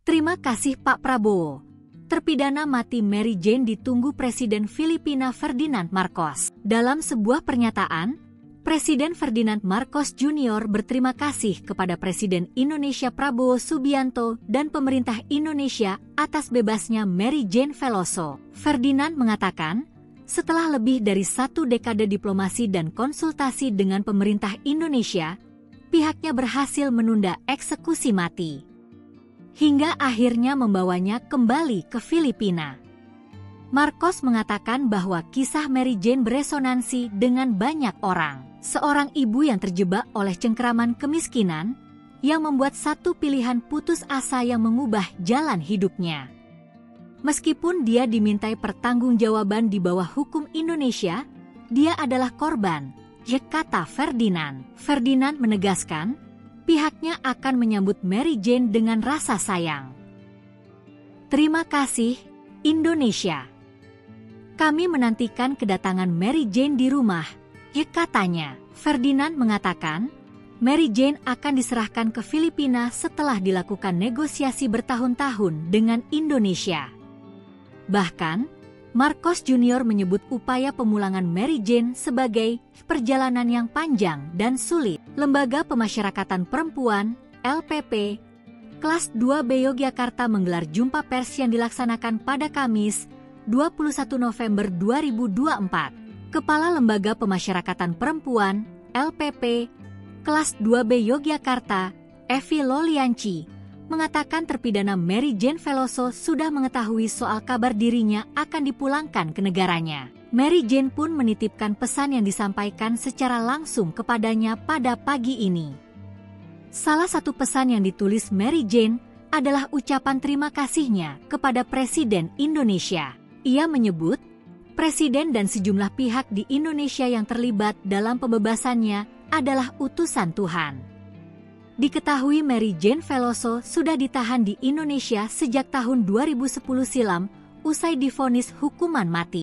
Terima kasih Pak Prabowo. Terpidana mati Mary Jane ditunggu Presiden Filipina Ferdinand Marcos. Dalam sebuah pernyataan, Presiden Ferdinand Marcos Jr. berterima kasih kepada Presiden Indonesia Prabowo Subianto dan pemerintah Indonesia atas bebasnya Mary Jane Veloso. Ferdinand mengatakan, setelah lebih dari 1 dekade diplomasi dan konsultasi dengan pemerintah Indonesia, pihaknya berhasil menunda eksekusi mati, hingga akhirnya membawanya kembali ke Filipina. Marcos mengatakan bahwa kisah Mary Jane beresonansi dengan banyak orang. Seorang ibu yang terjebak oleh cengkeraman kemiskinan, yang membuat satu pilihan putus asa yang mengubah jalan hidupnya. Meskipun dia dimintai pertanggungjawaban di bawah hukum Indonesia, dia adalah korban, kata Ferdinand. Ferdinand menegaskan, pihaknya akan menyambut Mary Jane dengan rasa sayang. Terima kasih, Indonesia. Kami menantikan kedatangan Mary Jane di rumah, katanya. Ferdinand mengatakan, Mary Jane akan diserahkan ke Filipina setelah dilakukan negosiasi bertahun-tahun dengan Indonesia. Bahkan, Marcos Jr. menyebut upaya pemulangan Mary Jane sebagai perjalanan yang panjang dan sulit. Lembaga Pemasyarakatan Perempuan, LPP, Kelas 2B Yogyakarta menggelar jumpa pers yang dilaksanakan pada Kamis, 21 November 2024. Kepala Lembaga Pemasyarakatan Perempuan, LPP, Kelas 2B Yogyakarta, Evi Lolianci, mengatakan terpidana Mary Jane Veloso sudah mengetahui soal kabar dirinya akan dipulangkan ke negaranya. Mary Jane pun menitipkan pesan yang disampaikan secara langsung kepadanya pada pagi ini. Salah satu pesan yang ditulis Mary Jane adalah ucapan terima kasihnya kepada Presiden Indonesia. Ia menyebut, Presiden dan sejumlah pihak di Indonesia yang terlibat dalam pembebasannya adalah utusan Tuhan. Diketahui Mary Jane Veloso sudah ditahan di Indonesia sejak tahun 2010 silam, usai divonis hukuman mati.